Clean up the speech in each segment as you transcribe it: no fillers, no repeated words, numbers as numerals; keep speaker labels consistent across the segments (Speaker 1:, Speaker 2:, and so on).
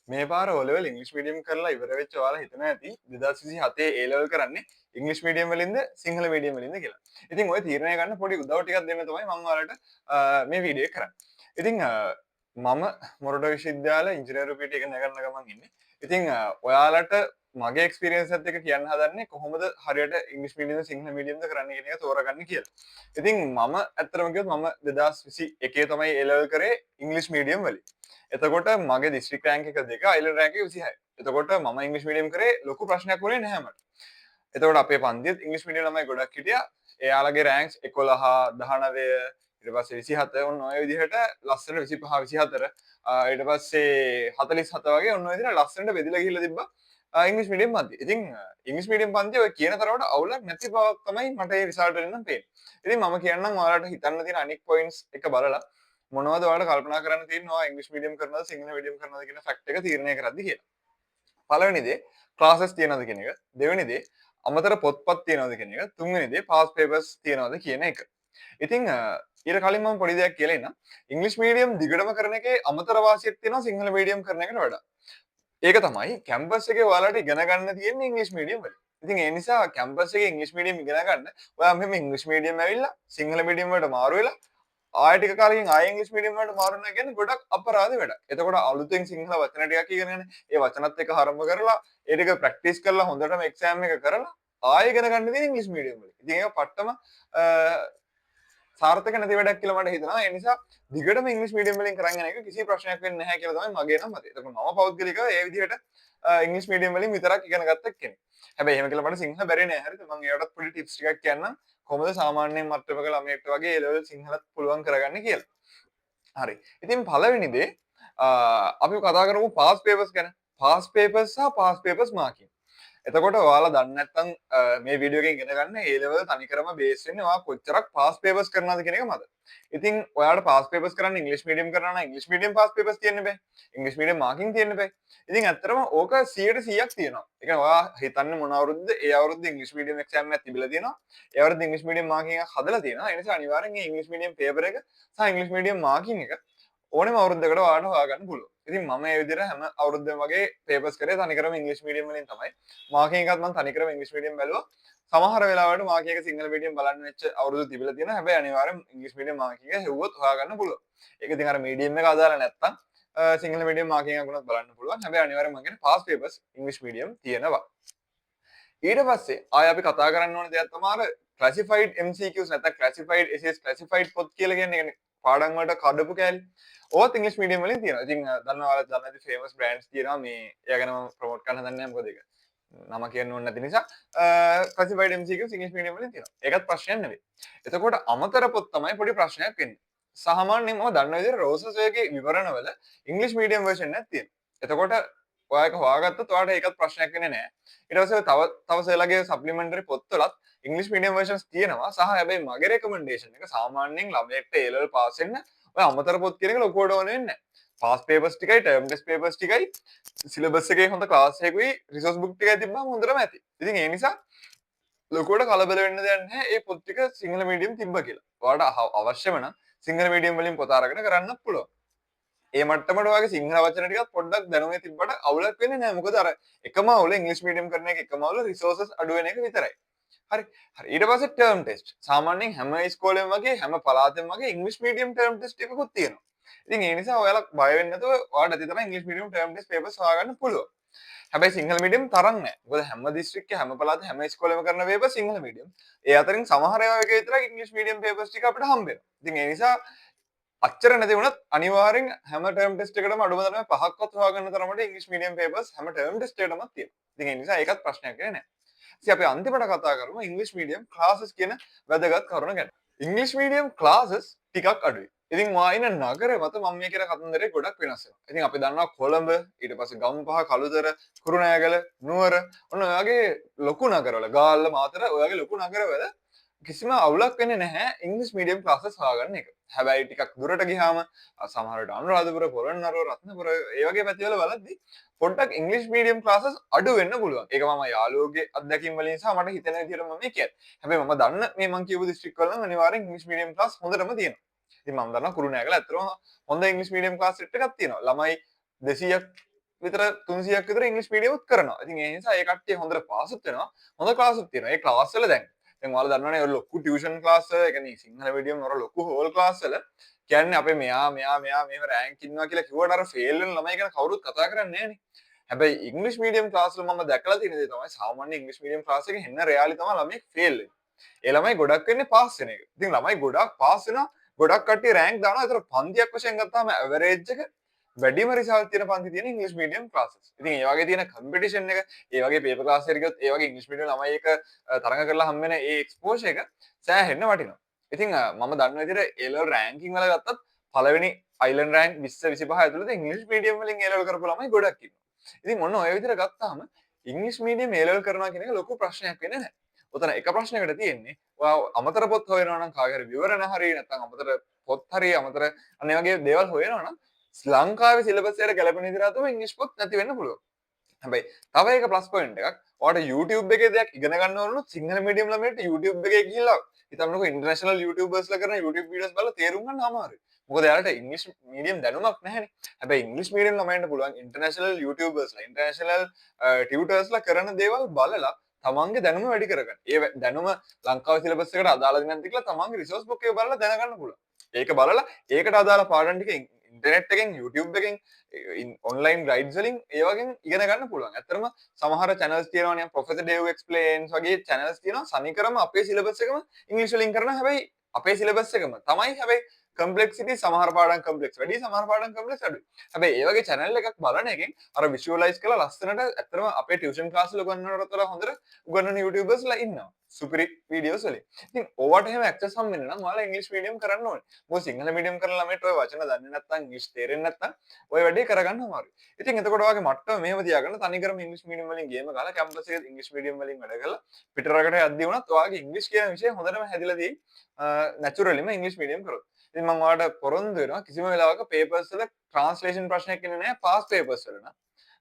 Speaker 1: මේ පාර O level ඉංග්‍රීසි මීඩියම් කරලා ඉවර වෙච්ච ඔයාලා හිතනවා ඇති 2027 A level කරන්නේ ඉංග්‍රීසි මීඩියම් වලින්ද සිංහල මීඩියම් වලින්ද කියලා. ඉතින් ඔය තීරණය ගන්න පොඩි උදව් ටිකක් දෙන්න තමයි මම ඔයාලට මේ වීඩියෝ එක කරන්නේ. ඉතින් මම මොරටු විශ්වවිද්‍යාල ඉංජිනේරු පීඨයක ඉගෙන ගන්න ගමන් ඉන්නේ. ඉතින් ඔයාලට මගේ එක්ස්පීරියන්ස් එකත් එක්ක කියන්න හදන්නේ කොහොමද හරියට ඉංග්‍රීසි මීඩියම්ද සිංහල මීඩියම්ද කරන්න කියන එක තෝරගන්නේ කියලා. ඉතින් මම ඇත්තටම කිව්වොත් මම 2021 තමයි A level කරේ ඉංග්‍රීසි මීඩියම් වලින්. එතකොට මගේ දිස්ත්‍රික් රෑන්ක් එක 2 අයිලන්ඩ් රෑන්ක් එක 26. එතකොට මම ඉංග්‍රීසි මීඩියම් කරේ ලොකු ප්‍රශ්නයක් වුණේ නැහැ මට. එතකොට අපේ පන්තියේත් ඉංග්‍රීසි මීඩියම් ළමයි ගොඩක් හිටියා. එයාලගේ රෑන්ක්ස් 11 19 ඊට පස්සේ 27 ඔන්න ඔය විදිහට ලස්සන 25 24 ඊට පස්සේ 47 වගේ ඔන්න ඔය විදිහට ලස්සනට බෙදලා ගිහිල්ලා තිබ්බා ඉංග්‍රීසි මීඩියම් පන්ති. ඉතින් ඉංග්‍රීසි මීඩියම් පන්තිය ඔය කියන තරමට අවුලක් නැති බවක් තමයි මට ඒ රිසල්ට් වලින් නම් පේන්නේ. ඉතින් මම කියන්නම් ඔයාලට හිතන්න තියෙන අනික් පොයින්ට්ස් එක බලලා මොනවද ඔයාලට කල්පනා කරන්න තියෙන්නේ ඔයා ඉංග්‍රීසි මීඩියම් කරනවද සිංහල මීඩියම් කරනවද කියන ෆැක්ට් එක තීරණය කරද්දී කියලා. පළවෙනි දේ ක්ලාසස් තියනවද කියන එක. දෙවෙනි දේ අමතර පොත්පත් තියනවද කියන එක. තුන්වෙනි දේ පාස් පේපර්ස් තියනවද කියන එක. ඉතින් ඊට කලින් මම පොඩි දෙයක් කියලා ඉන්නම්. ඉංග්‍රීසි මීඩියම් දිගටම කරන එකේ අමතර වාසියක් තියෙනවා සිංහල මීඩියම් කරන එකට වඩා. ඒක තමයි කැම්පස් එකේ ඔයාලට ඉගෙන ගන්න තියෙන්නේ ඉංග්‍රීසි මීඩියම් වලින්. ඉතින් ඒ නිසා කැම්පස් එකේ ඉංග්‍රීසි මීඩියම් ඉගෙන ගන්න ඔයා මෙහෙම ඉංග්‍රීසි මීඩියම් ඇවිල්ලා සිංහල මීඩියම් වලට මාරු වෙලා ආයෙ ටික කාලෙකින් ආයෙ ඉංග්‍රීසි මීඩියම් වලට මාරු වෙනවා කියන්නේ ගොඩක් අපරාධ වැඩක්. එතකොට අලුතෙන් සිංහල වචන ටිකක් ඉගෙනගෙන ඒ වචනත් එක්ක හරඹ කරලා ඒ ටික ප්‍රැක්ටිස් කරලා හොඳටම එක්සෑම් එක කරලා ආයෙ ඉගෙන ගන්න තියෙන ඉංග්‍රීසි මීඩියම් වලින්. ඉතින් ඒක පට්ටම සාර්ථක නැති වැඩක් කියලා මට හිතෙනවා. ඒ නිසා දිගටම ඉංග්‍රීසි මීඩියම් වලින් කරන් යන එක කිසි ප්‍රශ්නයක් වෙන්නේ නැහැ කියලා තමයි මගේ නම් මතය. ඒක මම පෞද්ගලිකව ඒ විදිහට ඉංග්‍රීසි මීඩියම් වලින් විතරක් ඉගෙන ගත්ත කෙනෙක්. හැබැයි එහෙම කියලා මට සිංහල බැරි නෑ. හරිද? මම ඒකටත් පොඩි ටිප්ස් ටිකක් කියන්නම්. කොහොමද සාමාන්‍ය මට්ටමක ළමයෙක්ට වගේ ඒ ලෙවල් සිංහලත් පුළුවන් කරගන්නේ කියලා. හරි. ඉතින් පළවෙනි දේ අපි කතා කරමු පාස් පේපර්ස් ගැන. පාස් පේපර්ස් සහ පාස් පේපර්ස් මාකින්. එතකොට ඔයාලා දන්නේ නැත්නම් මේ වීඩියෝ එකෙන් ඉගෙන ගන්න A level තනිකරම බේස් වෙන්නේ ඔයා කොච්චරක් පාස් පේපර්ස් කරනවද කියන එක මත. ඉතින් ඔයාලට පාස් පේපර්ස් කරන්න ඉංග්‍රීසි මීඩියම් කරනවා නම් ඉංග්‍රීසි මීඩියම් පාස් පේපර්ස් තියෙන්න බෑ. ඉංග්‍රීසි මීඩියම් මාකින් තියෙන්න බෑ. ඉතින් ඇත්තටම ඕක 100%ක් තියෙනවා. ඒ කියන්නේ ඔයා හිතන්නේ මොන අවුරුද්දද? ඒ අවුරුද්ද ඉංග්‍රීසි මීඩියම් එක්සෑම් එකක් තිබිලා තියෙනවා. ඒ අවුරුද්ද ඉංග්‍රීසි මීඩියම් මාකින් එකක් හදලා තියෙනවා. ඒ නිසා අනිවාර්යෙන් මේ ඉංග්‍රීසි මීඩියම් පේපර් එක සහ ඉංග්‍රීසි මීඩියම් මාකින් එක ඕනෙම අවුරුද්දකට ඔයාලට හොයාගන්න පුළුවන්. ඉතින් මම මේ විදිහට හැම අවුරුද්දෙම වගේ පේපර්ස් කරේ තනිකරම ඉංග්‍රීසි මීඩියම් වලින් තමයි. මාකින් එකත් මම තනිකරම ඉංග්‍රීසි මීඩියම් බැලුවා. සමහර වෙලාවට මාකින් එක සිංහල මීඩියම් බලන්න වෙච්ච අවුරුදු තිබිලා තියෙනවා. හැබැයි අනිවාර්යෙන් ඉංග්‍රීසි මීඩියම් මාකින් එක හෙව්වොත් හොයාගන්න පුළුවන්. ඒක ඉතින් අර මීඩියම් එක අදාළ නැත්තම් සිංහල මීඩියම් මාකින් එකක් වුණත් බලන්න පුළුවන්. හැබැයි අනිවාර්යෙන් මම කියන්නේ පාස් පේපර්ස් ඉංග්‍රීසි මීඩියම් තියෙනවා. ඊට පස්සේ ආය අපි කතා කරන්න ඕන දෙයක් තමයි අර classified MCQs නැත්නම් classified essays classified පොත් කියලා කියන්නේ පාඩම් වලට කඩපු කෑලි. ඕවත් ඉංග්‍රීසි මීඩියම් වලින් තියෙනවා. ඉතින් දන්නවා ඔයාලා දන්න ඇති famous brands තියෙනවා මේ එයා ගැන මම ප්‍රොමෝට් කරන්න හදන්නේ නැහැ මොකද ඒක නම කියන්න ඕනේ නැති නිසා classified MCQs ඉංග්‍රීසි මීඩියම් වලින් තියෙනවා. ඒකත් ප්‍රශ්නයක් නෙවෙයි. එතකොට අමතර පොත් තමයි පොඩි ප්‍රශ්නයක් වෙන්නේ. සාමාන්‍යයෙන් මම දන්න විදිහට රෝසස් ඔයගේ විවරණවල ඉංග්‍රීසි මීඩියම් version එකක් තියෙනවා. එතකොට ඔයා ඒක හොයාගත්තොත් ඔයාලට ඒකත් ප්‍රශ්නයක් වෙන්නේ නැහැ. ඊට පස්සේ තව සෙලගේ සප්ලිමන්ටරි පොත්වලත් ඉංග්‍රීසි මීඩියම් versions තියෙනවා. සහ හැබැයි මගේ රෙකමෙන්ඩේෂන් එක සාමාන්‍යයෙන් ළමයෙක්ට A level පාස් වෙන්න ඔය අමතර පොත් කියන එක ලොකුවට ඕන වෙන්නේ නැහැ. පාස් පේපර්ස් ටිකයි ටර්ම් ටෙස්ට් පේපර්ස් ටිකයි සිලබස් එකේ හොඳ ක්ලාස් එකකුයි රිසෝස් බුක් ටිකයි තිබ්බම හොඳටම ඇති. ඉතින් ඒ නිසා ලොකුවට කලබල වෙන්න දෙයක් නැහැ. මේ පොත් ටික සිංහල මීඩියම් තිබ්බ කියලා. ඔයාලට අවශ්‍යම නම් සිංහල මීඩියම් වලින් පොත අරගෙන කරන්නත් පුළුවන්. ඒ මට්ටමට ඔයාගේ සිංහල වචන ටිකක් පොඩ්ඩක් දැනුමේ තිබ්බට අවුලක් වෙන්නේ නැහැ. මොකද අර එකම අවුල ඉංග්‍රීසි මීඩියම් කරන එක එකම අවුල රිසෝසස් අඩු වෙන එක විතරයි. හරි. හරි. ඊට පස්සේ ටර්ම් ටෙස්ට්. සාමාන්‍යයෙන් හැම ඉස්කෝලේම වගේ හැම පළාතෙම වගේ ඉංග්‍රීසි මීඩියම් ටර්ම් ටෙස්ට් එකකුත් තියෙනවා. ඉතින් ඒ නිසා ඔයාලා බය වෙන්නේ නැතුව ඔයාලට ඇති තරම් ඉංග්‍රීසි මීඩියම් ටර්ම් ටෙස්ට් පේපර්ස් හොයාගන්න පුළුවන්. හැබැයි සිංහල මීඩියම් තරම් නැහැ. මොකද හැම දිස්ත්‍රික්කේ හැම පළාතේ හැම ඉස්කෝලේම කරන පේපර් සිංහල මීඩියම්. ඒ අතරින් සමහර ඒවා එක විතරක් ඉංග්‍රීසි මීඩියම් පේපර්ස් ටික අපිට හම්බ වෙනවා. ඉතින් ඒ නිසා අච්චර නැති වුණත් අනිවාර්යෙන් හැම ටර්ම් ටෙස්ට් එකකටම අඩුම තරමේ 5ක්වත් හොයාගන්න තරමට ඉංග්‍රීසි මීඩියම් පේපර්ස් හැම ටර්ම් ටෙස්ට් එකකටම තියෙනවා. ඉතින් ඒ නිසා ඒකත් ප්‍රශ්නයක් වෙන්නේ නැහැ. ඉතින් අපි අන්තිමට කතා කරමු ඉංග්‍රීසි මීඩියම් ක්ලාසස් කියන වැදගත් කරුණ ගැන. ඉංග්‍රීසි මීඩියම් ක්ලාසස් ටිකක් අඩුයි. ඉතින් මා ඉන්න නගරේ මත මම මේ කියන කතන්දරේ ගොඩක් වෙනස් වෙනවා. ඉතින් අපි දන්නවා කොළඹ, ඊට පස්සේ ගම්පහ, කළුතර, කුරුණෑගල, නුවර ඔන්න ඔය වගේ ලොකු නගරවල, ගාල්ල, මාතර ඔය වගේ ලොකු නගරවල කිසිම අවුලක් වෙන්නේ නැහැ ඉංග්‍රීසි මීඩියම් ක්ලාසස් හොයාගන්න එක. හැබැයි ටිකක් දුරට ගියාම සමහරවිට අනුරාධපුර, පොළොන්නරුව, රත්නපුර ඒ වගේ පැතිවල බලද්දි පොඩ්ඩක් ඉංග්‍රීසි මීඩියම් ක්ලාසස් අඩු වෙන්න පුළුවන්. ඒක මම යාළුවෝගේ අත්දැකීම් වලින් සහ මට හිතෙන විදිහට මම මේ කියන්නේ. හැබැයි මම දන්න මේ මං කියපු දිස්ත්‍රික් වල නම් අනිවාර්යෙන් ඉංග්‍රීසි මීඩියම් ක්ලාස් හොඳටම තියෙනවා. ඉතින් මම දන්නවා කුරුණෑගල ඇත්තටම හොඳ ඉංග්‍රීසි මීඩියම් ක්ලාස් සෙට් එකක් තියෙනවා. ළමයි 200ක් විතර 300ක් විතර ඉංග්‍රීසි මීඩියම් උත් කරනවා. ඉතින් ඒ නිසා ඒ කට්ටිය හොඳට පාසුත් වෙනවා. හොඳ ක්ලාසුත් තියෙනවා. ඒ ක්ලාස් වල දැන් ඔයාලා දන්නවනේ ඔය ලොකු ටියුෂන් ක්ලාස් වල, ඒ කියන්නේ සිංහල මීඩියම් වල ලොකු හෝල් ක්ලාස් වල කියන්නේ අපේ මෙයා මෙහෙම රෑන්ක් ඉන්නවා කියලා කිව්වට අර ෆේල් වෙන ළමයි ගැන කවුරුත් කතා කරන්නේ නැහනේ. හැබැයි ඉංග්‍රීසි මීඩියම් ක්ලාස් වල මම දැකලා තියෙන දේ තමයි සාමාන්‍ය ඉංග්‍රීසි මීඩියම් ක්ලාස් එකේ හෙන්න රෙයාලි තමයි ළමයි ෆේල් වෙන්නේ. ඒ ළමයි ගොඩක් වෙන්නේ පාස් වෙන එක. ඉතින් ළමයි ගොඩක් පාස් වෙනවා. ගොඩක් කට්ටිය රෑන්ක් දානවා. ඒතර පන්තියක් වශයෙන් ගත්තාම ඇවරේජ් එක වැඩිම රිසල්ට් තියෙන පන්ති තියෙන ඉංග්‍රීසි මීඩියම් ක්ලාසස්. ඉතින් ඒ වගේ තියෙන කම්පිටිෂන් එක, ඒ වගේ පේපර් ක්ලාස් එකට ගියොත් ඒ වගේ ඉංග්‍රීසි මීඩියම් ළමයි එක තරඟ කරලා හම්බ වෙන ඒ එක්ස්පෝෂර් එක සෑහෙන්න වටිනවා. ඉතින් මම දන්න විදිහට A level රෑන්කින් වල ගත්තත් පළවෙනි අයිලන්ඩ් රෑන්ක් 20 25 ඇතුළත ඉංග්‍රීසි මීඩියම් වලින් A level කරපු ළමයි ගොඩක් ඉන්නවා. ඉතින් ඔන්න ඔය විදිහට ගත්තාම ඉංග්‍රීසි මීඩියම් A level කරනවා කියන එක ලොකු ප්‍රශ්නයක් වෙන්නේ නැහැ. ඔතන එක ප්‍රශ්නයකට තියෙන්නේ ඔයා අමතර පොත් හොයනවා නම් කාගේ හරි විවරණ හරි නැත්නම් අමතර පොත් හරි අමතර අන්න ඒ වගේ දේවල් හොයනවා නම් ලංකාවේ සිලබස් එකට ගැලපෙන විදිහට තමයි ඉංග්‍රීසි පොත් නැති වෙන්න පුළුවන්. හැබැයි තව එක ප්ලස් පොයින්ට් එකක් ඔයාලට YouTube එකේ දෙයක් ඉගෙන ගන්න ඕන නම් සිංහල මීඩියම් ළමයට YouTube එකේ ගිහිල්ලා හිතන්නකෝ ඉන්ටර්නැෂනල් YouTubers ලා කරන YouTube වීඩියෝස් බලලා තේරුම් ගන්න අමාරුයි. මොකද එයාලට ඉංග්‍රීසි මීඩියම් දැනුමක් නැහැනේ. හැබැයි ඉංග්‍රීසි මීඩියම් ළමයින්ට පුළුවන් ඉන්ටර්නැෂනල් YouTubers ලා ඉන්ටර්නැෂනල් ටියුටර්ස් ලා කරන දේවල් බලලා තමන්ගේ දැනුම වැඩි කරගන්න. ඒ දැනුම ලංකාවේ සිලබස් එකට අදාළද නැද්ද කියලා තමන්ගේ රිසෝස් බුක් එක බලලා දැනගන්න පුළුවන්. ඒක බලලා ඒකට අදාළ පාඩම් ටික ඉන්ටර්නෙට් එකෙන් YouTube එකෙන් ඔන්ලයින් ගයිඩ්ස් වලින් ඒ වගේ ඉගෙන ගන්න පුළුවන්. ඇත්තටම සමහර channels තියෙනවානේ Professor Dave explains වගේ channels තියෙනවා. සනිකරම අපේ සිලබස් එකම ඉංග්‍රීසි වලින් කරන හැබැයි අපේ සිලබස් එකම තමයි හැබැයි complexity සමහර පාඩම් complex වැඩි සමහර පාඩම් complex අඩුයි. හැබැයි ඒ වගේ channel එකක් බලන එකෙන් අර visualize කරලා ලස්සනට ඇත්තටම අපේ tuition class වල උගන්වනවට වඩා හොඳට උගන්වන YouTubers ලා ඉන්නවා. සුපිරි වීඩියෝස් වලින්. ඉතින් ඕවට එහෙම ඇක්සස් හම් වෙන්න නම් ඔයාලා ඉංග්‍රීසි මීඩියම් කරන්න ඕනේ. මොකද සිංහල මීඩියම් කරන ළමයිට ඔය වචන දන්නේ නැත්නම් ඉංග්‍රීසි තේරෙන්නේ නැත්නම් ඔය වැඩේ කරගන්න අමාරුයි. ඉතින් එතකොට ඔයාගේ මට්ටම මෙහෙම තියාගන්න තනිකරම ඉංග්‍රීසි මීඩියම් වලින් ගේම ගහලා කැම්පස් එකේ ඉංග්‍රීසි මීඩියම් වලින් වැඩ කරලා පිටරකට යද්දී වුණත් ඔයාගේ ඉංග්‍රීසි කියන විෂය හොඳටම හැදිලා තියෙයි. නැචරලිම ඉංග්‍රීසි මීඩියම් කරොත්. ඉතින් මම ඔයාලට පොරොන්දු වෙනවා කිසිම වෙලාවක පේපර්ස් වල ට්‍රාන්ස්ලේෂන් ප්‍රශ්නයක් එන්නේ නැහැ පාස් පේපර්ස් වල නම්.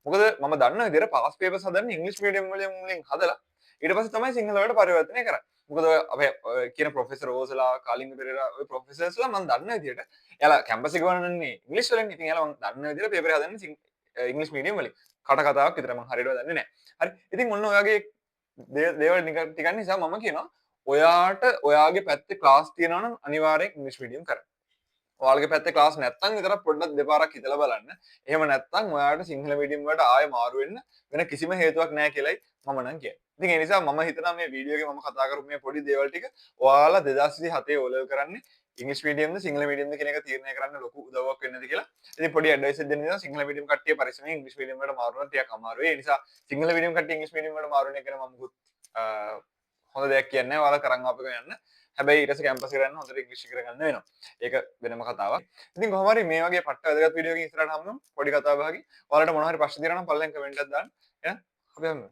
Speaker 1: මොකද මම දන්න විදිහට පාස් පේපර්ස් හදන්නේ ඉංග්‍රීසි මීඩියම් වලින් හදලා ඊට පස්සේ තමයි සිංහල වලට පරිවර්තනය කරන්නේ. මොකද අපේ කියන ප්‍රොෆෙසර් ඕසලා කාලිංග පෙරේරා ඔය ප්‍රොෆෙසර්ස්ලා මම දන්න විදිහට එයාලා කැම්පස් එක වන්නන්නේ ඉංග්‍රීසි වලින්. ඉතින් එයාලා මම දන්න විදිහට පේපර් හදන්නේ ඉංග්‍රීසි මීඩියම් වලින්. කට කතාවක් විතර මම හරියට දන්නේ නැහැ. හරි. ඉතින් ඔන්න ඔයගේ දේවල් ටිකක් නිසා මම කියනවා ඔයාට ඔයාගේ පැත්තේ ක්ලාස් තියෙනවා නම් අනිවාර්යෙන් ඉංග්‍රීසි මීඩියම් කරන්න. ඔයාලගේ පැත්තේ ක්ලාස් නැත්තම් විතරක් පොඩ්ඩක් දෙපාරක් හිතලා බලන්න. එහෙම නැත්තම් ඔයාලට සිංහල මීඩියම් වලට ආයෙ මාරු වෙන්න වෙන කිසිම හේතුවක් නැහැ කියලායි මම නම් කියන්නේ. ඉතින් ඒ නිසා මම හිතනවා මේ වීඩියෝ එකේ මම කතා කරපු මේ පොඩි දේවල් ටික ඔයාලා 2027 O level කරන්නේ ඉංග්‍රීසි මීඩියම්ද සිංහල මීඩියම්ද කියන එක තීරණය කරන්න ලොකු උදව්වක් වෙන්නද කියලා. ඉතින් පොඩි ඇඩ්වයිස් එකක් දෙන්න නිසා සිංහල මීඩියම් කට්ටිය පරිස්සමෙන් ඉංග්‍රීසි මීඩියම් වලට මාරු වෙන ටිකක් අමාරුයි. ඒ නිසා සිංහල මීඩියම් කට්ටිය ඉංග්‍රීසි මීඩියම් වලට මාරු වෙන එක ගැන මම මුකුත් හොඳ දෙයක් කියන්නේ නැහැ. ඔයාලා කරන් ආපු එක යන්න. හැබැයි ඊට පස්සේ කැම්පස් එකට යන්න හොඳට ඉංග්‍රීසි ඉගෙන ගන්න වෙනවා. ඒක වෙනම කතාවක්. ඉතින් කොහොම හරි මේ වගේ පට්ට වැදගත් වීඩියෝ එකකින් ඉස්සරහට හම්බෙමු. පොඩි කතාවක් වගේ. ඔයාලට මොනවා හරි ප්‍රශ්න තියෙනවා නම් පල්ලෙන් කමෙන්ට් එකක් දාන්න. එහෙනම් අපි හම්බෙමු.